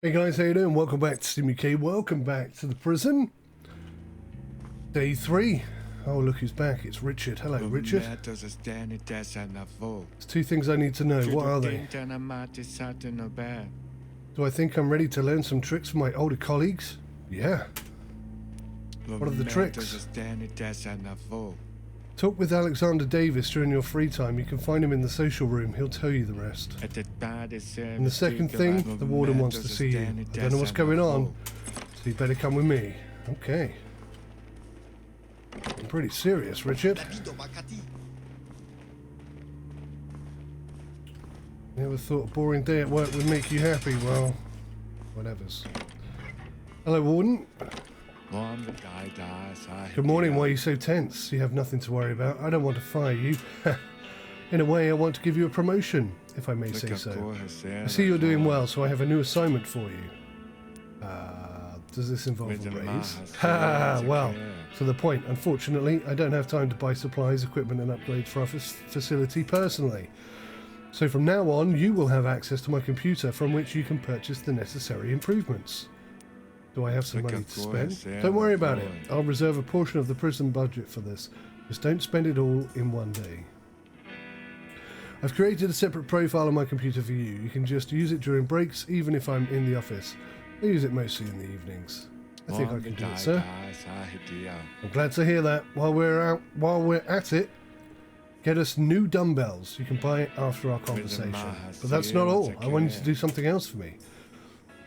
Hey guys, how you doing? Welcome back to 𝗦𝘂𝗍𝗆. Welcome back to the prison. Day 3. Oh, look who's back. It's Richard. Hello, Richard. There's 2 things I need to know. What are they? Do I think I'm ready to learn some tricks from my older colleagues? Yeah. What are the tricks? Talk with 𝗦𝘂𝗍𝗍 𝗍𝘆 during your free time. You can find him in the social room. He'll tell you the rest. And the second thing, the warden wants to see you. I don't know what's going on, so you better come with me. Okay. I'm pretty serious, Richard. Never thought a boring day at work would make you happy. Well, whatever's. Hello, warden. Good morning. Why are you so tense? You have nothing to worry about. I don't want to fire you. In a way, I want to give you a promotion, if I may say so. I see you're doing well, so I have a new assignment for you. Does this involve a raise? Well, to the point. Unfortunately, I don't have time to buy supplies, equipment and upgrades for our facility personally. So from now on, you will have access to my computer from which you can purchase the necessary improvements. Do I have some money to spend? Don't worry about it. I'll reserve a portion of the prison budget for this. Just don't spend it all in one day. I've created a separate profile on my computer for you. You can just use it during breaks, even if I'm in the office. I use it mostly in the evenings. I think I can do it, sir. I'm glad to hear that. While we're at it, get us new dumbbells. You can buy it after our conversation. But that's not all. I want you to do something else for me.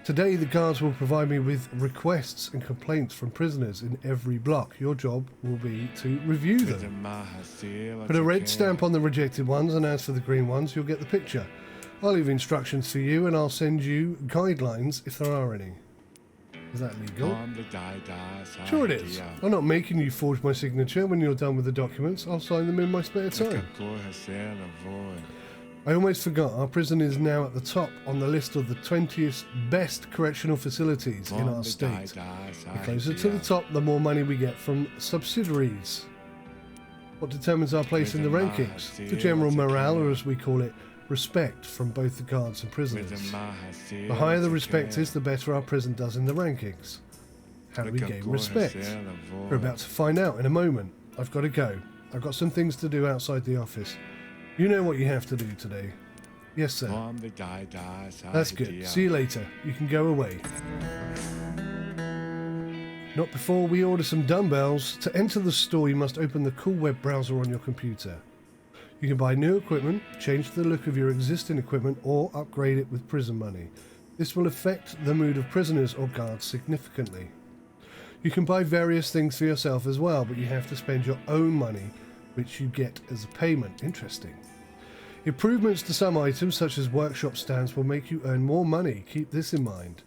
Today, the guards will provide me with requests and complaints from prisoners in every block. Your job will be to review them. Put a red stamp on the rejected ones, and as for the green ones, you'll get the picture. I'll leave instructions for you, and I'll send you guidelines if there are any. Is that legal? Sure it is. I'm not making you forge my signature. When you're done with the documents, I'll sign them in my spare time. I almost forgot, our prison is now at the top on the list of the 20th best correctional facilities in our state. The closer to the top, the more money we get from subsidiaries. What determines our place in the rankings? The general morale, or as we call it, respect from both the guards and prisoners. The higher the respect is, the better our prison does in the rankings. How do we gain respect? We're about to find out in a moment. I've got to go. I've got some things to do outside the office. You know what you have to do today. Yes, sir. That's good. See you later. You can go away. Not before we order some dumbbells. To enter the store, you must open the cool web browser on your computer. You can buy new equipment, change the look of your existing equipment, or upgrade it with prison money. This will affect the mood of prisoners or guards significantly. You can buy various things for yourself as well, but you have to spend your own money, which you get as a payment. Interesting. Improvements to some items, such as workshop stands, will make you earn more money. Keep this in mind.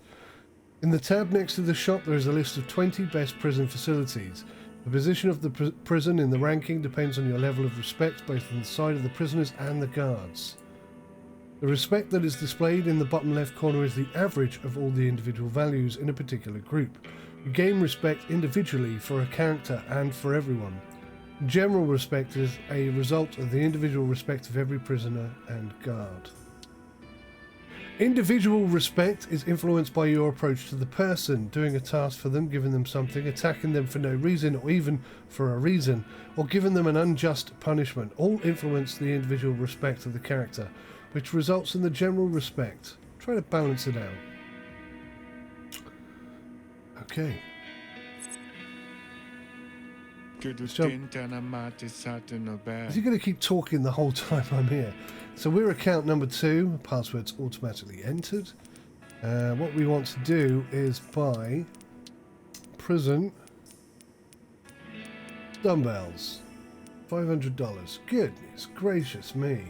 In the tab next to the shop, there is a list of 20 best prison facilities. The position of the prison in the ranking depends on your level of respect, both on the side of the prisoners and the guards. The respect that is displayed in the bottom left corner is the average of all the individual values in a particular group. You gain respect individually for a character and for everyone. General respect is a result of the individual respect of every prisoner and guard. Individual respect is influenced by your approach to the person, doing a task for them, giving them something, attacking them for no reason or even for a reason, or giving them an unjust punishment. All influence the individual respect of the character, which results in the general respect. Try to balance it out. Okay. Is he going to keep talking the whole time I'm here? So we're account number 2. Password's automatically entered. What we want to do is buy prison dumbbells. $500. Goodness gracious me.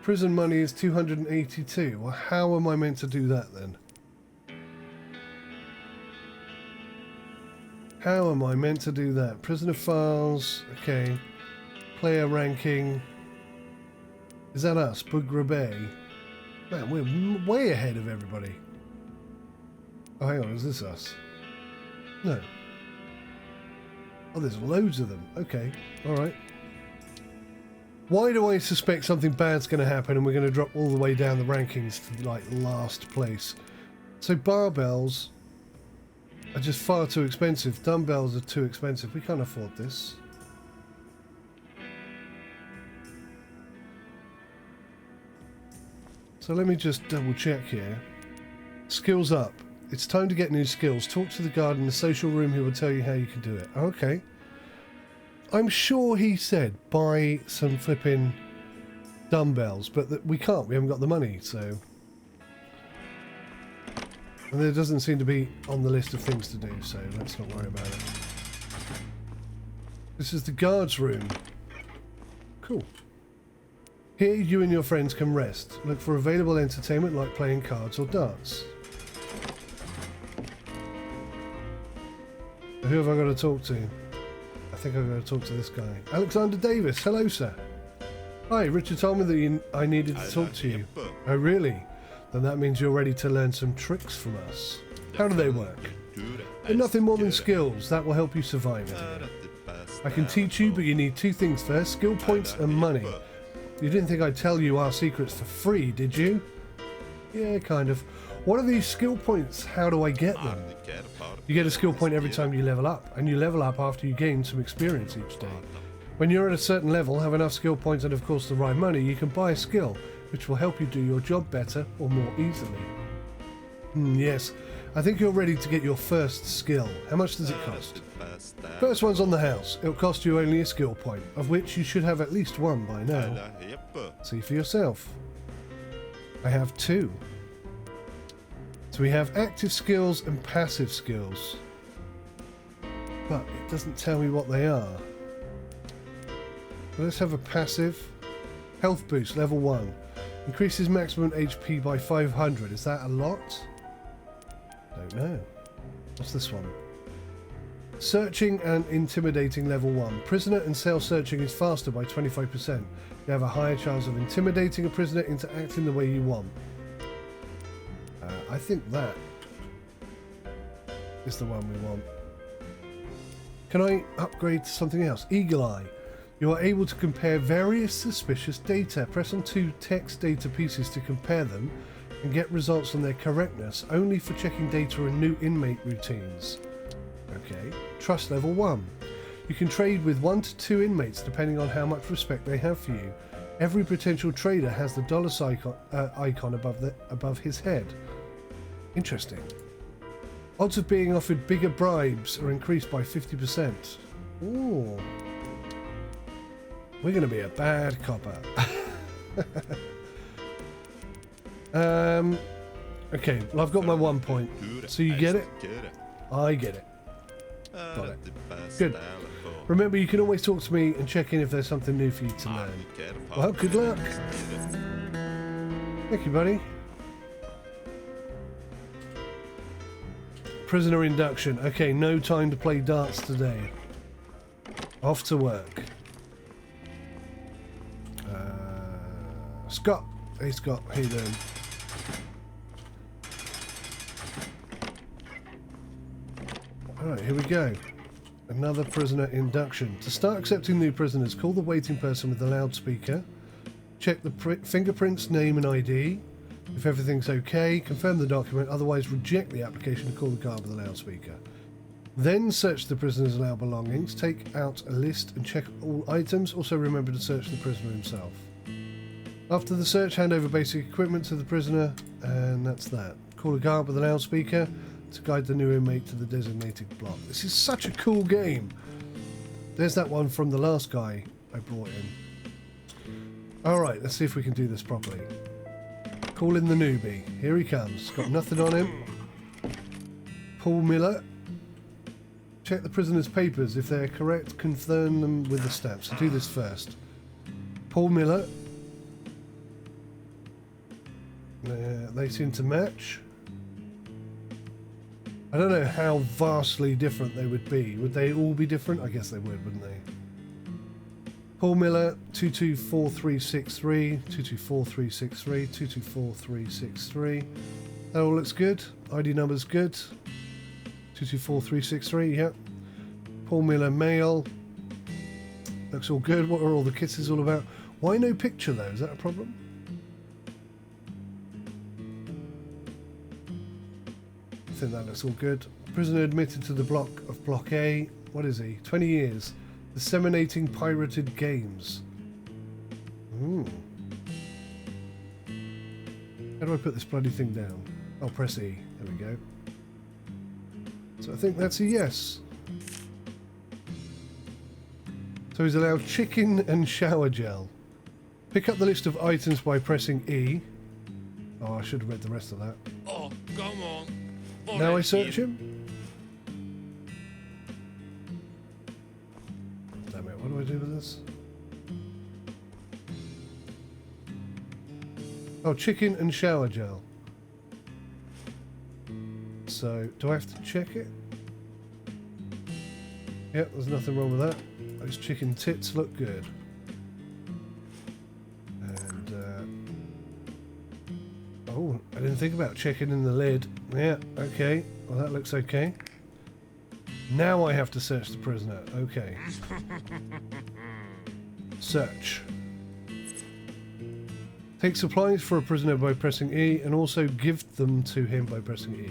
Prison money is $282. Well, how am I meant to do that then? How am I meant to do that? Prisoner files. Okay. Player ranking. Is that us? 𝗦𝘂𝗍𝗆. Man, we're way ahead of everybody. Oh, hang on. Is this us? No. Oh, there's loads of them. Okay. Alright. Why do I suspect something bad's going to happen and we're going to drop all the way down the rankings to, like, last place? So barbells are just far too expensive. Dumbbells are too expensive. We can't afford this. So let me just double check here. Skills up. It's time to get new skills. Talk to the guard in the social room who will tell you how you can do it. Okay. I'm sure he said buy some flipping dumbbells, but we can't. We haven't got the money, so... And there doesn't seem to be on the list of things to do, so let's not worry about it. This is the guard's room. Cool. Here you and your friends can rest. Look for available entertainment like playing cards or darts. Who have I got to talk to? I think I've got to talk to this guy. Alexander Davis. Hello, sir. Hi, Richard told me that I needed to talk to you. Oh, really? Then that means you're ready to learn some tricks from us. How do they work? They're nothing more than skills that will help you survive it. I can teach you, but you need two things first, skill points and money. You didn't think I'd tell you our secrets for free, did you? Yeah, kind of. What are these skill points? How do I get them? You get a skill point every time you level up, and you level up after you gain some experience each day. When you're at a certain level, have enough skill points and of course the right money, you can buy a skill, which will help you do your job better or more easily. Yes, I think you're ready to get your first skill. How much does it cost? First one's on the house. It'll cost you only a skill point, of which you should have at least one by now. See for yourself. I have two. So we have active skills and passive skills. But it doesn't tell me what they are. So let's have a passive. Health boost, level 1. Increases maximum HP by 500. Is that a lot? Don't know. What's this one? Searching and intimidating, level 1. Prisoner and cell searching is faster by 25%. You have a higher chance of intimidating a prisoner into acting the way you want. I think that is the one we want. Can I upgrade to something else? Eagle Eye. You are able to compare various suspicious data. Press on 2 text data pieces to compare them and get results on their correctness, only for checking data and new inmate routines. Okay. Trust level 1. You can trade with 1 to 2 inmates depending on how much respect they have for you. Every potential trader has the dollar icon above his head. Interesting. Odds of being offered bigger bribes are increased by 50%. Ooh. We're going to be a bad copper. Okay, well I've got my 1 point. So you get it? I get it. Got it. Good. Remember, you can always talk to me and check in if there's something new for you to learn. Well, good luck. Thank you, buddy. Prisoner induction. Okay, no time to play darts today. Off to work. Scott. Hey, Scott. How you doing? Alright, here we go. Another prisoner induction. To start accepting new prisoners, call the waiting person with the loudspeaker. Check the fingerprints, name and ID. If everything's okay, confirm the document, otherwise reject the application and call the guard with the loudspeaker. Then search the prisoner's allowed belongings, take out a list and check all items. Also remember to search the prisoner himself. After the search, hand over basic equipment to the prisoner, and that's that. Call a guard with a loudspeaker to guide the new inmate to the designated block. This is such a cool game. There's that one from the last guy I brought in. Alright, let's see if we can do this properly. Call in the newbie. Here he comes. Got nothing on him. Paul Miller. Check the prisoner's papers. If they're correct, confirm them with the stamp. So do this first. Paul Miller. They seem to match. I don't know how vastly different they would be. Would they all be different? I guess they would, wouldn't they? Paul Miller, 224363, 224363, 224363. That all looks good. ID number's good. 224363, yep. Paul Miller, male. Looks all good. What are all the kisses all about? Why no picture though? Is that a problem? think that looks all good. Prisoner admitted to the block of Block A. What is he? 20 years. Disseminating pirated games. How do I put this bloody thing down? Oh, press E. There we go. So I think that's a yes. So he's allowed chicken and shower gel. Pick up the list of items by pressing E. Oh, I should have read the rest of that. Oh, come on. Now I search him. Damn it, what do I do with this? Oh, chicken and shower gel. So, do I have to check it? Yep, there's nothing wrong with that. Those chicken tits look good. And, oh, I didn't think about checking in the lid. Yeah, okay. Well, that looks okay. Now I have to search the prisoner. Okay. Search. Take supplies for a prisoner by pressing E, and also give them to him by pressing E.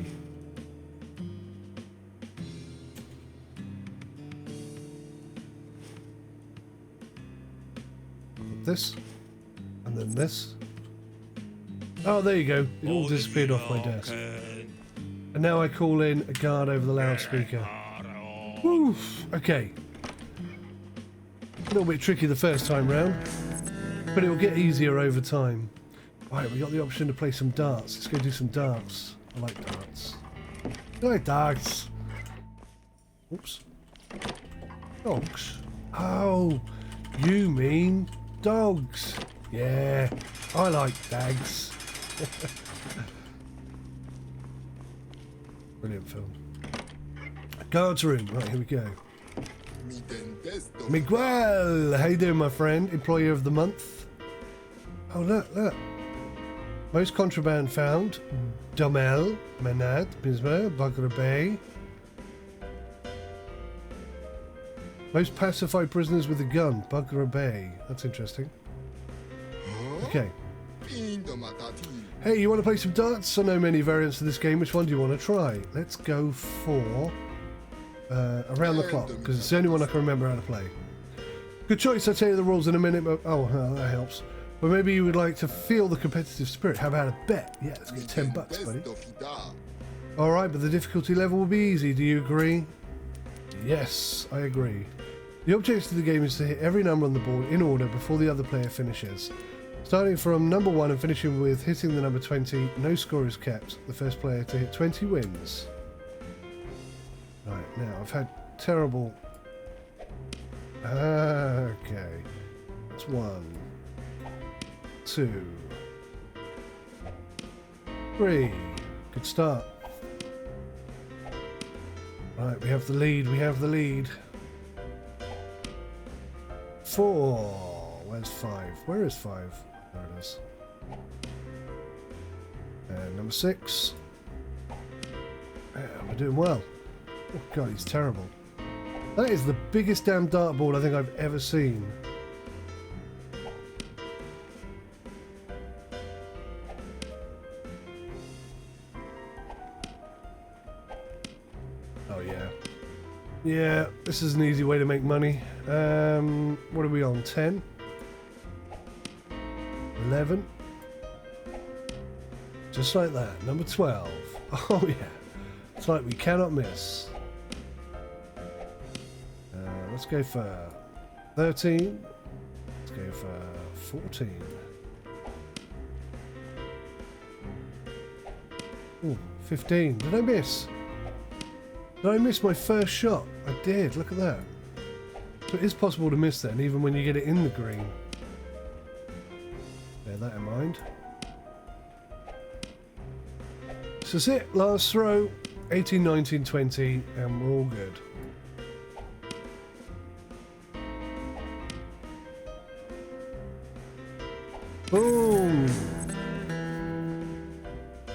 This, and then this. Oh, there you go. It all disappeared off my desk. And now I call in a guard over the loudspeaker. Woo! Okay. A little bit tricky the first time round, but it will get easier over time. Right, we got the option to play some darts. Let's go do some darts. I like darts. I like darts. Oops. Dogs? Oh, you mean dogs? Yeah, I like dags. Brilliant film. Guards room. Right, here we go. Miguel, how you doing, my friend? Employee of the month. Oh, look, look. Most contraband found. Domel, Manad, Bisma, 𝗥𝗲𝗃. Most pacified prisoners with a gun. 𝗥𝗲𝗃. That's interesting. Okay. Hey, you want to play some darts? I know many variants of this game. Which one do you want to try? Let's go for around the clock, because it's the only one I can remember how to play. Good choice. I'll tell you the rules in a minute. But, oh, that helps. But maybe you would like to feel the competitive spirit. How about a bet? Yeah, let's get $10, buddy. Alright, but the difficulty level will be easy. Do you agree? Yes, I agree. The objective of the game is to hit every number on the board in order before the other player finishes. Starting from number 1 and finishing with hitting the number 20, no score is kept. The first player to hit 20 wins. Right, now I've had terrible... Okay. That's 1, 2, 3. Good start. Right, we have the lead, we have the lead. 4. Where's 5? Where is 5? There it is. And number 6. Yeah, we're doing well. Oh god, he's terrible. That is the biggest damn dartboard I think I've ever seen. Oh yeah. Yeah, this is an easy way to make money. What are we on? 10? 11? Just like that. Number 12. Oh yeah. It's like we cannot miss. Let's go for 13. Let's go for 14. Ooh, 15. Did I miss? Did I miss my first shot? I did. Look at that. So it is possible to miss then, even when you get it in the green. Bear that in mind. So that's it. Last throw. 18, 19, 20, and we're all good. Boom!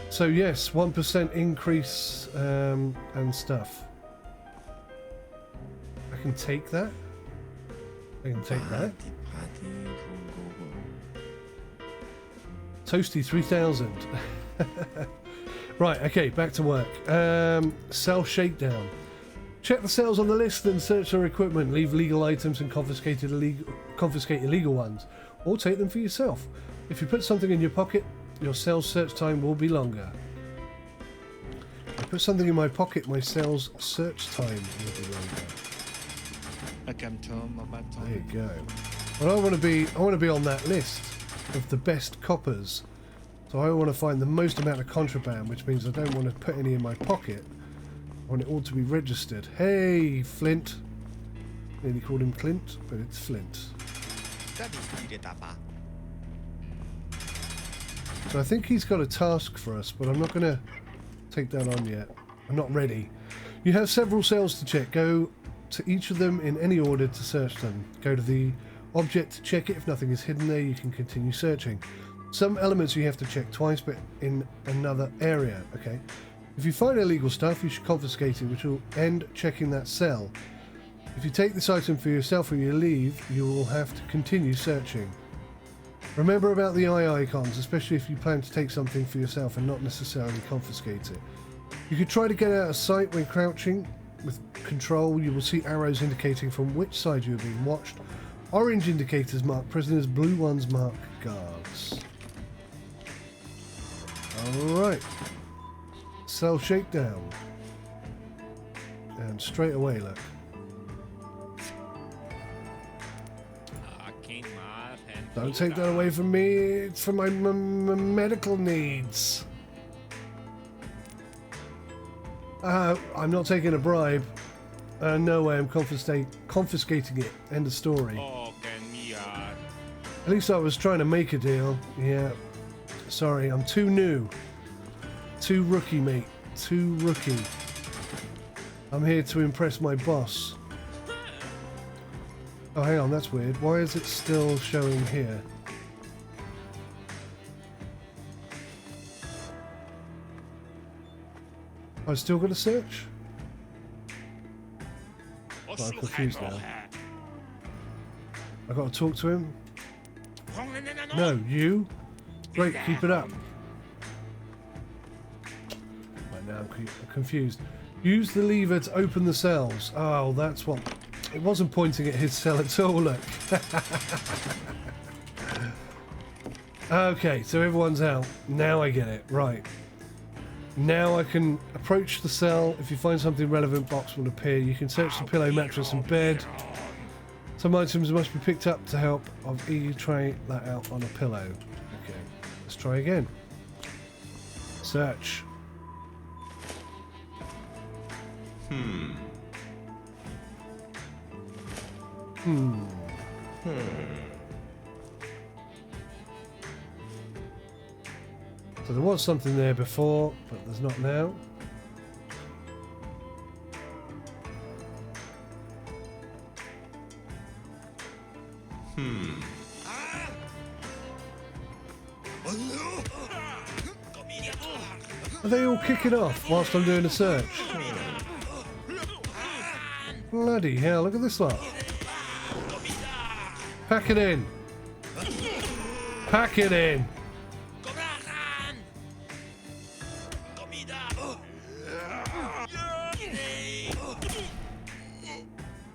So yes, 1% increase and stuff. I can take that. I can take that. Toasty 3000. Right, okay, back to work. Cell shakedown. Check the cells on the list and search their equipment. Leave legal items and confiscate illegal ones. Or take them for yourself. If you put something in your pocket, your cell's search time will be longer. If I put something in my pocket, my cell's search time will be longer. There you go. Well, I want to be on that list of the best coppers. So I want to find the most amount of contraband, which means I don't want to put any in my pocket. I want it all to be registered. Hey, Flint. Nearly called him Clint, but it's Flint. So I think he's got a task for us, but I'm not going to take that on yet. I'm not ready. You have several cells to check. Go to each of them in any order to search them. Go to the object to check it. If nothing is hidden there, you can continue searching. Some elements you have to check twice, but in another area, okay? If you find illegal stuff, you should confiscate it, which will end checking that cell. If you take this item for yourself or you leave, you will have to continue searching. Remember about the eye icons, especially if you plan to take something for yourself and not necessarily confiscate it. You could try to get out of sight when crouching. With control, you will see arrows indicating from which side you are being watched. Orange indicators mark prisoners, blue ones mark guards. Alright. Cell shakedown. And straight away, look. Don't take that away from me. It's for my medical needs. I'm not taking a bribe. No way I'm confiscating it. End of story. At least I was trying to make a deal. Yeah. Sorry, I'm too new. Too rookie, mate. Too rookie. I'm here to impress my boss. Oh, hang on, that's weird. Why is it still showing here? I still got to search? Oh, I'm confused now. I got to talk to him? No, you? Great, keep it up. Right, now I'm confused. Use the lever to open the cells. Oh, that's what... It wasn't pointing at his cell at all, look. Okay, so everyone's out. Now I get it. Right. Now I can approach the cell. If you find something relevant, box will appear. You can search the pillow, mattress and bed. Some items must be picked up to help. You try that out on a pillow. Okay, let's try again. Search. So there was something there before, but there's not now. Are they all kicking off whilst I'm doing a search? Bloody hell, look at this lot. Pack it in. Pack it in.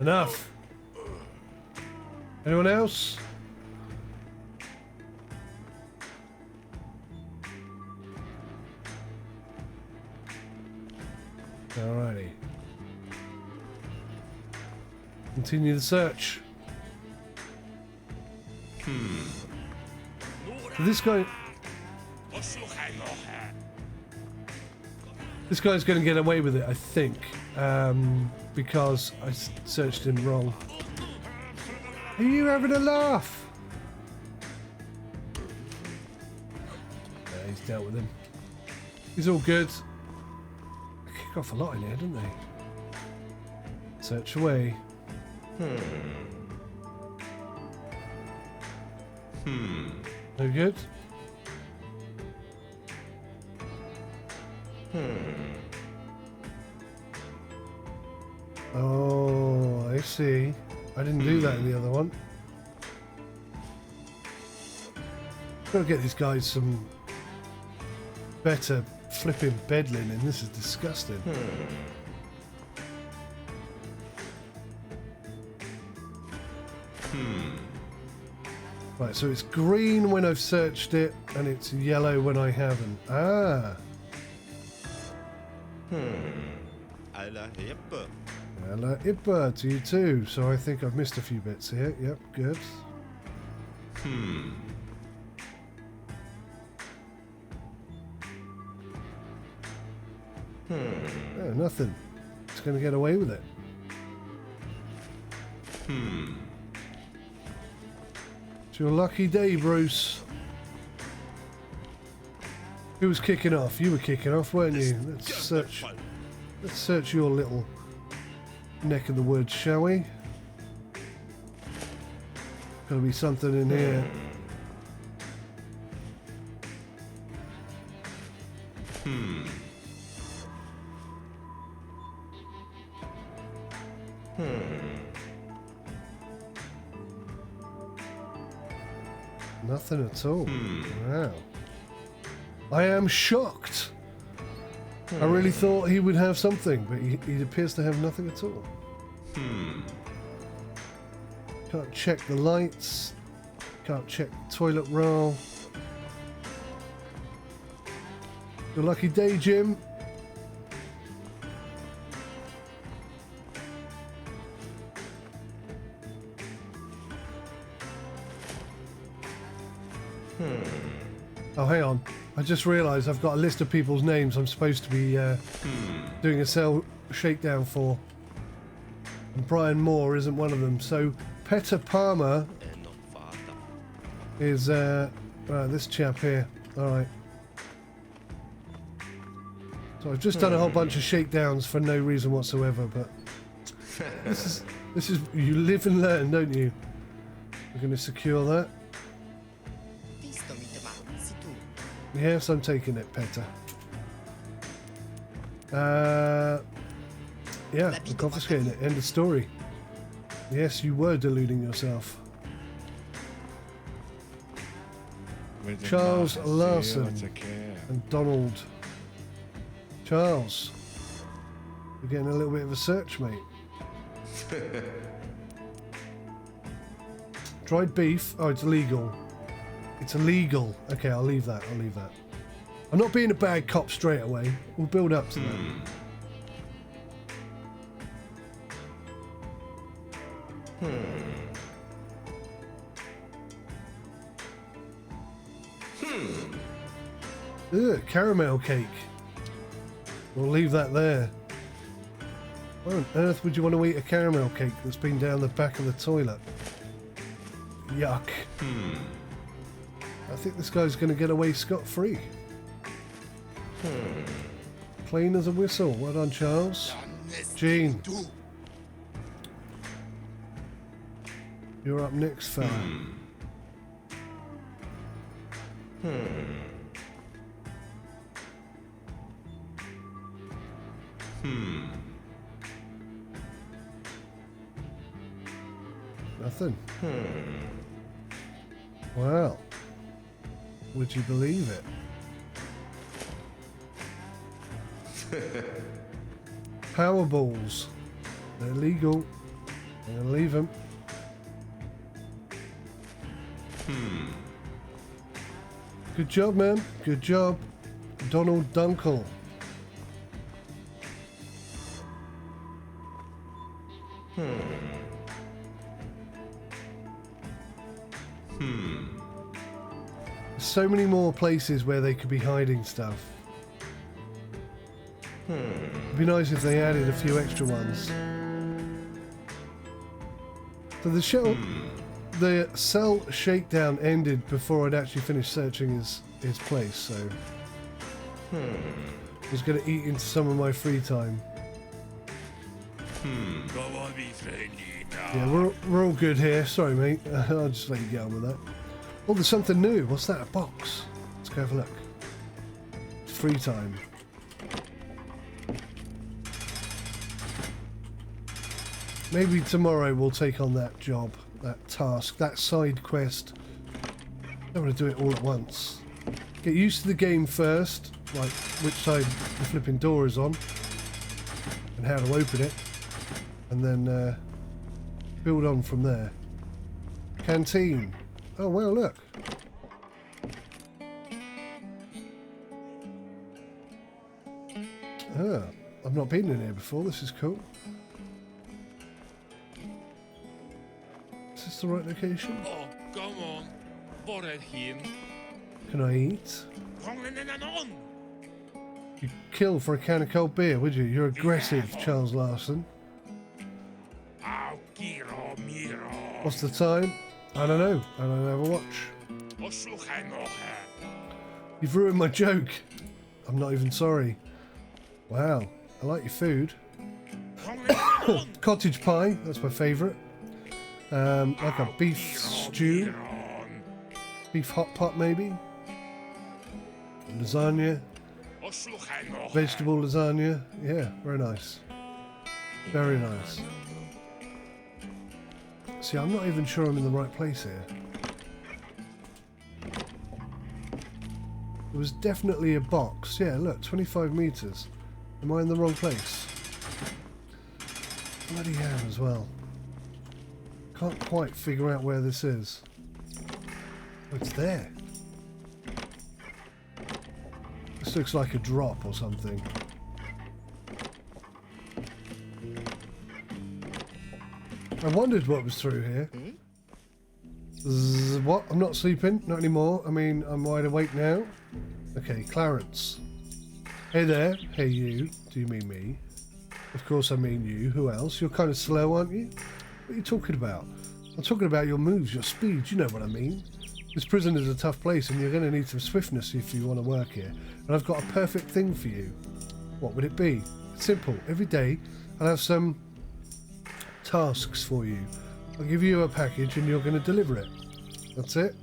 Enough. Anyone else? Alrighty. Continue the search. This guy's going to get away with it, I think, because I searched him wrong. Are you having a laugh? Yeah, he's dealt with him. He's all good. They kick off a lot in here, don't they? Search away. No good? Oh, I see. I didn't do that in the other one. Gotta get these guys some better flipping bed linen. This is disgusting. Right, so it's green when I've searched it, and it's yellow when I haven't. Ah. 𝗦𝘂𝗍𝗫 to you too. So I think I've missed a few bits here. Yep, good. Oh, nothing. It's going to get away with it. It's your lucky day, Bruce. Who was kicking off? You were kicking off, weren't you? Let's search your little neck of the woods, shall we? Gotta be something in here. Nothing at all. Wow. I am shocked. I really thought he would have something, but he appears to have nothing at all. Can't check the lights. Can't check the toilet roll. Your lucky day, Jim. Oh, hang on. I just realised I've got a list of people's names I'm supposed to be doing a cell shakedown for. And Brian Moore isn't one of them. So 𝗏𝗏𝗄𝗏 is this chap here. Alright. So I've just done a whole bunch of shakedowns for no reason whatsoever, but this is you live and learn, don't you? We're going to secure that. Yes, I'm taking it, 𝗏𝗏𝗄𝗏. Yeah, I'm confiscating it. End of story. Yes, you were deluding yourself. Charles Larson and Donald. Charles, we're getting a little bit of a search, mate. Dried beef. Oh, it's illegal. It's illegal. Okay, I'll leave that. I'll leave that. I'm not being a bad cop straight away. We'll build up to that. Ugh, caramel cake. We'll leave that there. Why on earth would you want to eat a caramel cake that's been down the back of the toilet? Yuck. I think this guy's going to get away scot-free. Clean as a whistle. Well done, Charles. Gene. You're up next, fella. Nothing. Well, would you believe it? Powerballs. They're legal. I'm going to leave them. Good job, man. Good job. Donald Dunkel. So many more places where they could be hiding stuff. It'd be nice if they added a few extra ones. So the cell shakedown ended before I'd actually finished searching his place, so I was going to eat into some of my free time. Yeah, we're all good here. Sorry, mate. I'll just let you get on with that. Oh, there's something new. What's that? A box. Let's go have a look. It's free time. Maybe tomorrow we'll take on that job, that task, that side quest. I don't want to do it all at once. Get used to the game first, like which side the flipping door is on and how to open it, and then build on from there. Canteen. Oh well, look. Ah, I've not been in here before. This is cool. Is this the right location? Oh, come on. Var är hin? Can I eat? You'd kill for a can of cold beer, would you? You're aggressive, Charles Larson. What's the time? I don't know. I don't have a watch. You've ruined my joke. I'm not even sorry. Wow, I like your food. Cottage pie, that's my favourite. Like a beef stew. Beef hot pot maybe. Lasagna. Vegetable lasagna. Yeah, very nice. Very nice. See, I'm not even sure I'm in the right place here. There was definitely a box. Yeah, look, 25 metres. Am I in the wrong place? Bloody hell as well. Can't quite figure out where this is. Oh, it's there. This looks like a drop or something. I wondered what was through here. What? I'm not sleeping. Not anymore. I mean, I'm wide awake now. Okay, Clarence. Hey there. Hey you. Do you mean me? Of course I mean you. Who else? You're kind of slow, aren't you? What are you talking about? I'm talking about your moves, your speed. You know what I mean. This prison is a tough place and you're going to need some swiftness if you want to work here. And I've got a perfect thing for you. What would it be? It's simple. Every day I'll have some tasks for you. I'll give you a package and you're going to deliver it. That's it.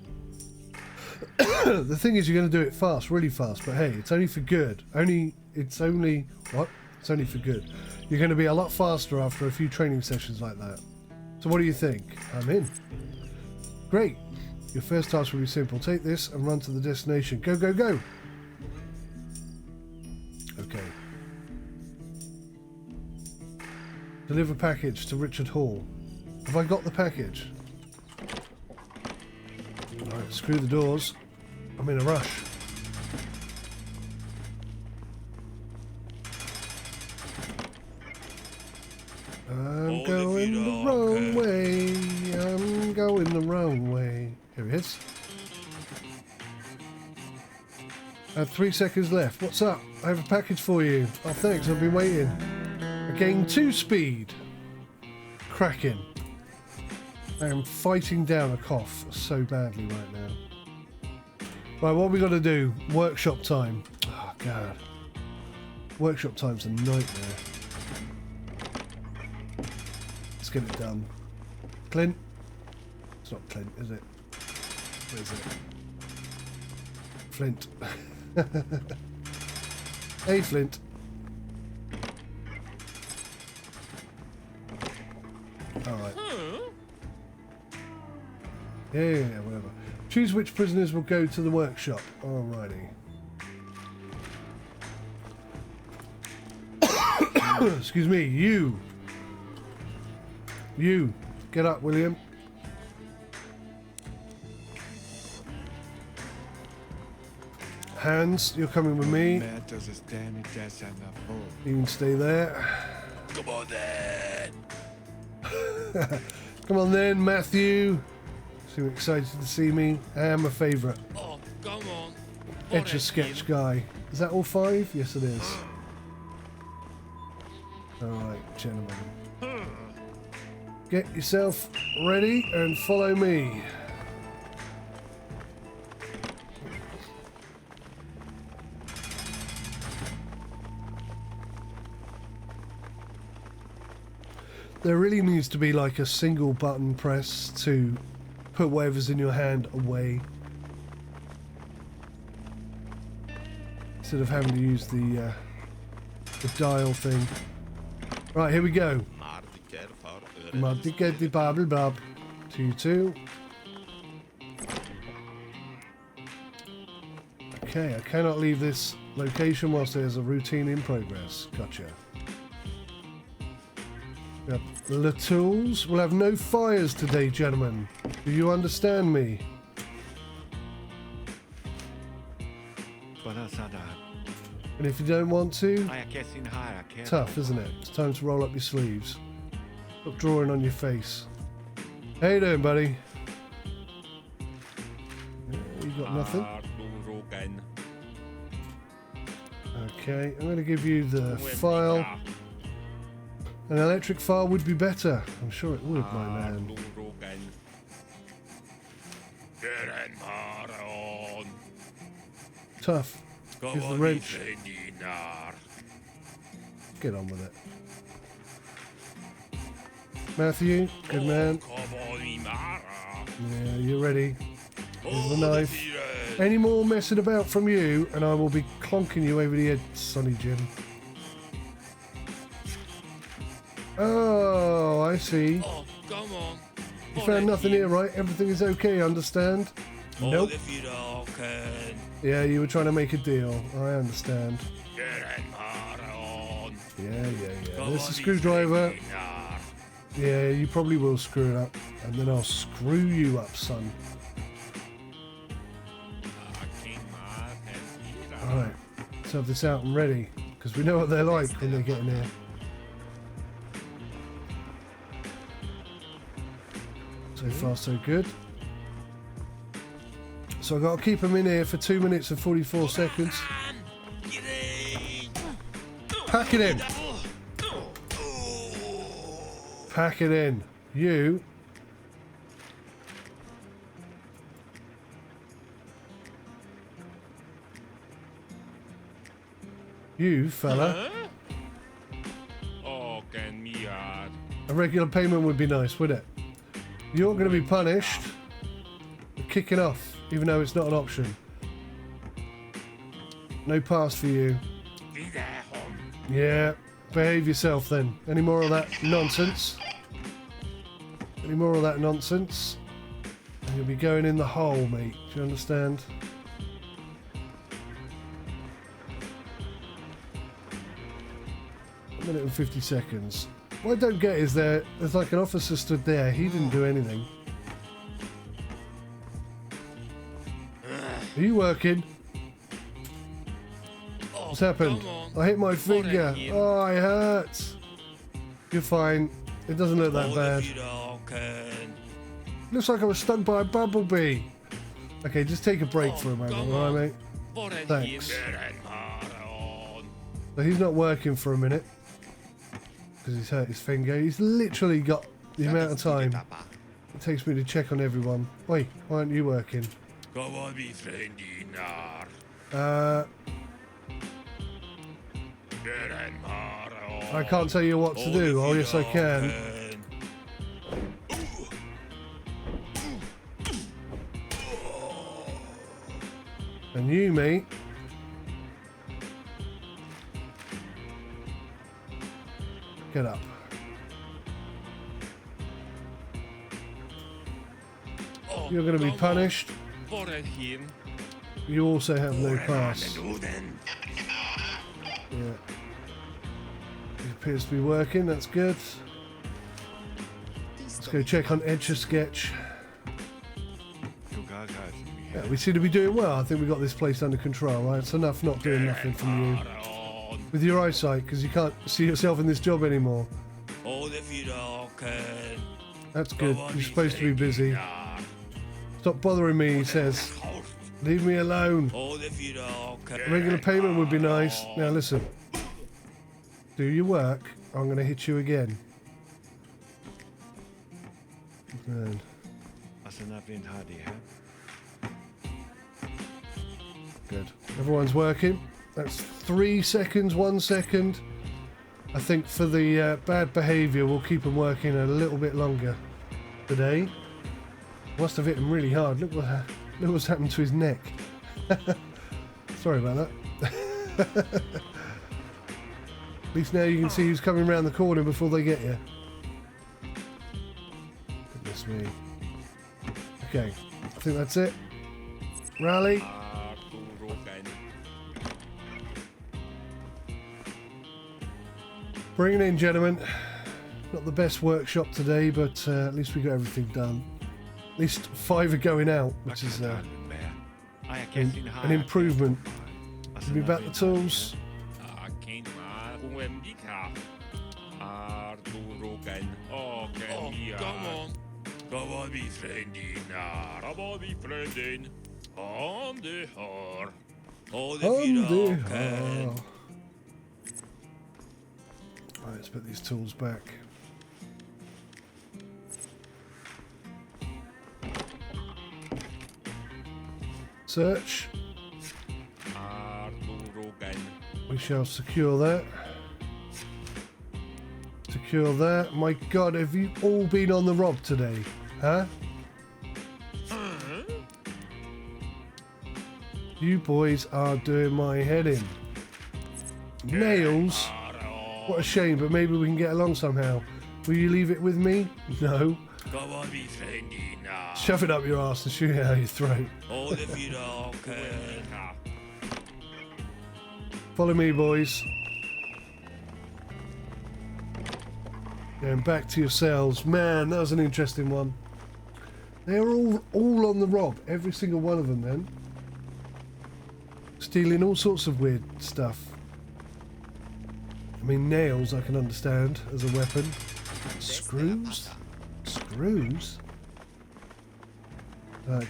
The thing is, you're going to do it fast, really fast, but hey, it's only for good. It's only for good. You're going to be a lot faster after a few training sessions like that. So what do you think? I'm in. Great. Your first task will be simple. Take this and run to the destination. Go, go, go. Okay. Deliver package to Richard Hall. Have I got the package? Alright, screw the doors. I'm in a rush. I'm going the wrong way. I'm going the wrong way. Here he is. I have 3 seconds left. What's up? I have a package for you. Oh, thanks. I've been waiting. I gained 2 speed. Cracking. I am fighting down a cough so badly right now. Right, what have we got to do? Workshop time. Oh, God. Workshop time's a nightmare. Let's get it done. Clint? It's not Clint, is it? What is it? Flint. Hey, Flint. Alright. Yeah, whatever. Choose which prisoners will go to the workshop. Alrighty. Excuse me, you. You. Get up, William. Hans, you're coming with me. You can stay there. Come on then. Come on then, Matthew. So excited to see me. I am a favourite. Oh, come on. 𝗦𝘂𝗃𝗃 𝗍𝗫. Is that all 5? Yes, it is. Alright, gentlemen. Get yourself ready and follow me. There really needs to be like a single button press to put whatever's in your hand away, instead of having to use the dial thing. Right, here we go. 𝗦𝘂𝗃𝗃 2-2. Okay, I cannot leave this Location whilst there's a routine in progress. Gotcha. Yep. The tools will have no fires today, gentlemen. Do you understand me? And if you don't want to, tough, isn't it? It's time to roll up your sleeves. Stop drawing on your face. How you doing, buddy? You got nothing? Okay, I'm going to give you the file. An electric file would be better. I'm sure it would, my man. Tough. Here's the wrench. Get on with it. Matthew, good man. Yeah, you're ready. Here's the knife. Any more messing about from you, and I will be clonking you over the head, Sonny Jim. Oh, I see. Oh, come on. You found nothing here, right? Everything is okay, understand? Nope. Yeah, you were trying to make a deal. I understand. Yeah. There's the screwdriver. Yeah, you probably will screw it up. And then I'll screw you up, son. Alright, let's have this out and ready. Because we know what they're like when they get in here. So far, so good. So I've got to keep them in here for 2 minutes and 44 seconds. Pack it in. Pack it in. You. You, fella. A regular payment would be nice, wouldn't it? You're going to be punished for kicking off, even though it's not an option. No pass for you. Yeah, behave yourself then. Any more of that nonsense? Any more of that nonsense? And you'll be going in the hole, mate. Do you understand? A minute and 50 seconds. What I don't get is there's like an officer stood there. He didn't do anything. Are you working? What's happened? I hit my finger. Oh, it hurts. You're fine. It doesn't look that bad. Looks like I was stung by a bumblebee. Okay, just take a break for a moment, alright, mate? Thanks. So he's not working for a minute. Because he's hurt his finger. He's literally got the amount of time it takes me to check on everyone. Wait, why aren't you working? I can't tell you what to do. Oh, yes, I can. And you, mate. Get up. You're going to be punished. You also have no pass. Yeah. It appears to be working, that's good. Let's go check on Etch-a-Sketch. Yeah, we seem to be doing well. I think we got this place under control, right? It's enough not doing nothing from you. With your eyesight, because you can't see yourself in this job anymore. That's good. You're supposed to be busy. Stop bothering me, he says. Leave me alone. Regular payment would be nice. Now listen. Do your work. I'm going to hit you again. Good. Good. Everyone's working. That's 3 seconds, 1 second. I think for the bad behaviour, we'll keep him working a little bit longer today. Must have hit him really hard. Look what's happened to his neck. Sorry about that. At least now you can see who's coming around the corner before they get you. Goodness me. Okay, I think that's it. Rally. Bring it in, gentlemen. Not the best workshop today, but at least we got everything done. At least 5 are going out, which is an improvement. Give me back the tools. Oh, come on. Go on, be friendin. Be friendin. On the har. On the har. Right, let's put these tools back. Search. We shall secure that. Secure that. My God, have you all been on the rob today? Huh? You boys are doing my head in. Nails? What a shame, but maybe we can get along somehow. Will you leave it with me? No. Shove it up your ass and shoot it out your throat. Follow me, boys. Going back to your cells. Man, that was an interesting one. They were all on the rob. Every single one of them, then. Stealing all sorts of weird stuff. I mean, nails I can understand as a weapon. Screws? Screws?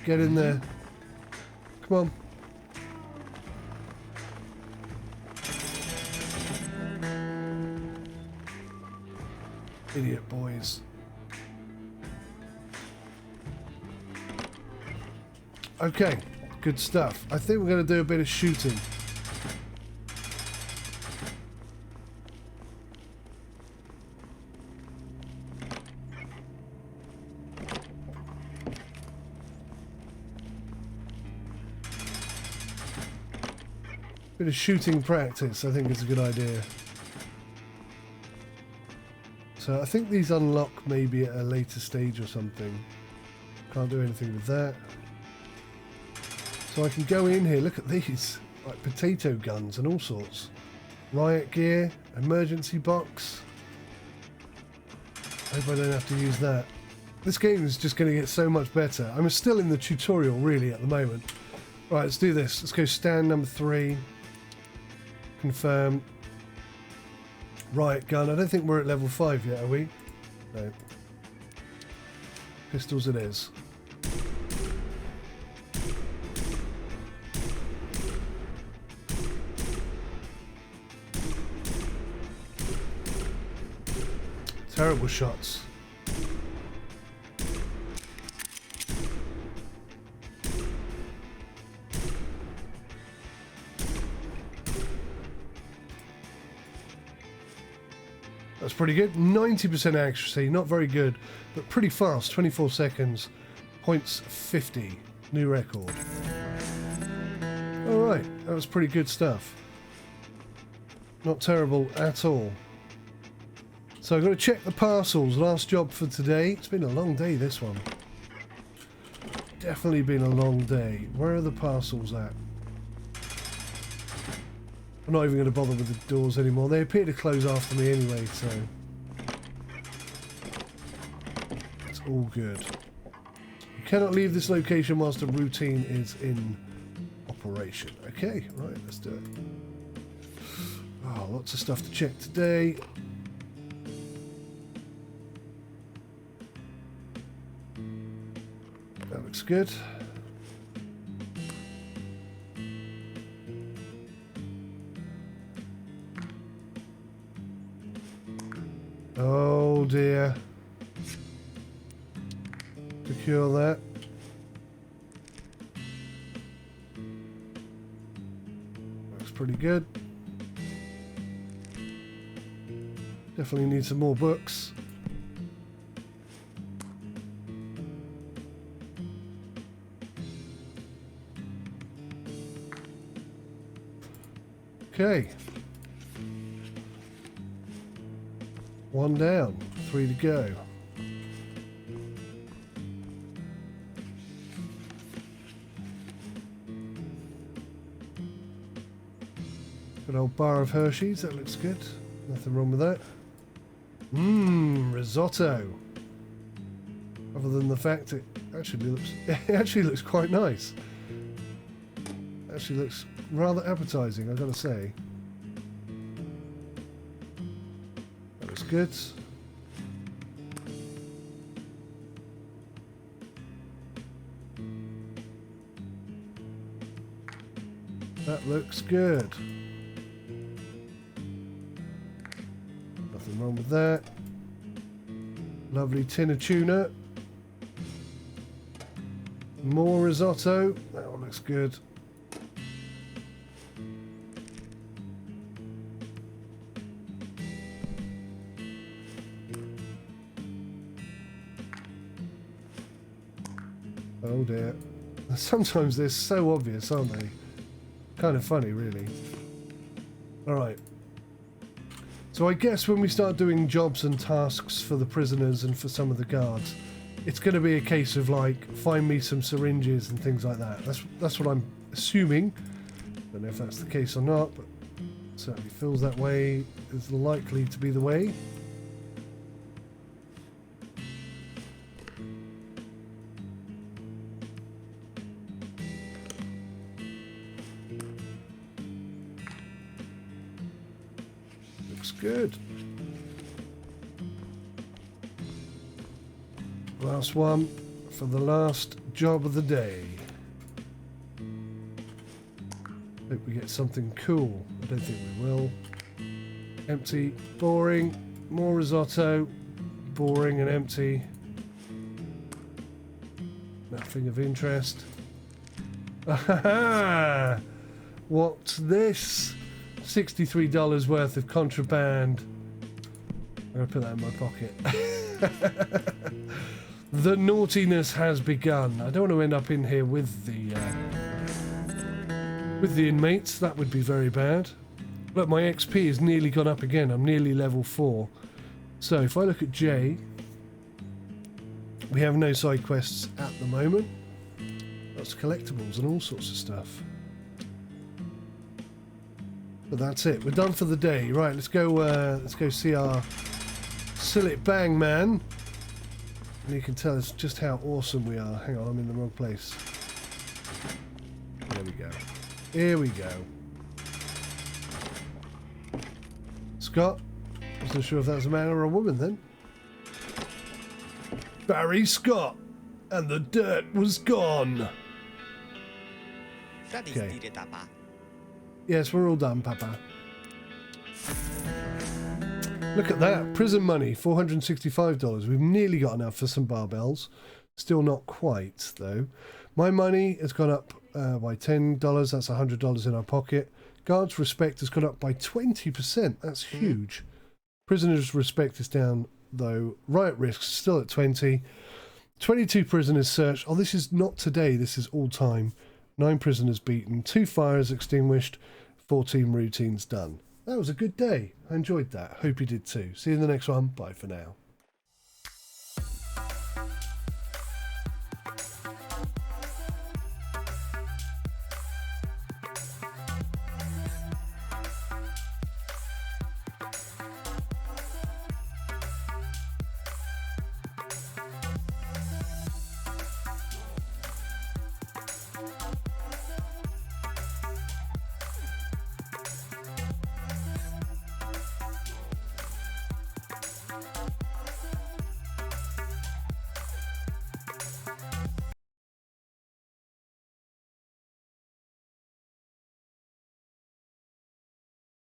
Get in there. Come on. Idiot boys. Okay, good stuff. I think we're going to do a bit of shooting. Bit of shooting practice, I think is a good idea. So I think these unlock maybe at a later stage or something. Can't do anything with that. So I can go in here, look at these. Like potato guns and all sorts. Riot gear, emergency box. I hope I don't have to use that. This game is just going to get so much better. I'm still in the tutorial really at the moment. Right, let's do this. Let's go stand number 3. Confirm. Riot gun. I don't think we're at level 5 yet, are we? No. Pistols it is. Terrible shots. That's pretty good. 90% accuracy, not very good, but pretty fast. 24 seconds. Points 50. New record. Alright, that was pretty good stuff. Not terrible at all. So I've got to check the parcels. Last job for today. It's been a long day, this one. Definitely been a long day. Where are the parcels at? I'm not even going to bother with the doors anymore. They appear to close after me anyway, so it's all good. You cannot leave this location whilst a routine is in operation. Okay, right, let's do it. Oh, lots of stuff to check today. That looks good. Oh dear. Secure that. Looks pretty good. Definitely need some more books. Okay. 1 down, 3 to go. Good old bar of Hershey's, that looks good. Nothing wrong with that. Mmm, risotto. Other than the fact it actually looks quite nice. Actually looks rather appetizing, I've got to say. That looks good. That looks good. Nothing wrong with that. Lovely tin of tuna. More risotto. That one looks good. Oh dear. Sometimes they're so obvious, aren't they? Kind of funny, really. Alright. So I guess when we start doing jobs and tasks for the prisoners and for some of the guards, it's going to be a case of, like, find me some syringes and things like that. That's what I'm assuming. Don't know if that's the case or not, but it certainly feels that way. Is likely to be the way. Good. Last one for the last job of the day. Hope we get something cool. I don't think we will. Empty, boring, more risotto, boring and empty. Nothing of interest. Aha! What's this? $63 worth of contraband. I'm going to put that in my pocket. The naughtiness has begun. I don't want to end up in here with the inmates. That would be very bad. Look, my XP has nearly gone up again. I'm nearly level 4. So if I look at J, we have no side quests at the moment. Lots of collectibles and all sorts of stuff. But that's it. We're done for the day. Right, let's go see our Sillet Bang man. And you can tell us just how awesome we are. Hang on, I'm in the wrong place. There we go. Here we go. Scott. Wasn't sure if that was a man or a woman then. Barry Scott. And the dirt was gone. Okay. Yes, we're all done, Papa. Look at that. Prison money, $465. We've nearly got enough for some barbells. Still not quite, though. My money has gone up by $10. That's $100 in our pocket. Guards' respect has gone up by 20%. That's huge. Prisoners' respect is down, though. Riot risks still at 20. 22 prisoners searched. Oh, this is not today. This is all time. 9 prisoners beaten, 2 fires extinguished, 14 routines done. That was a good day. I enjoyed that. Hope you did too. See you in the next one. Bye for now.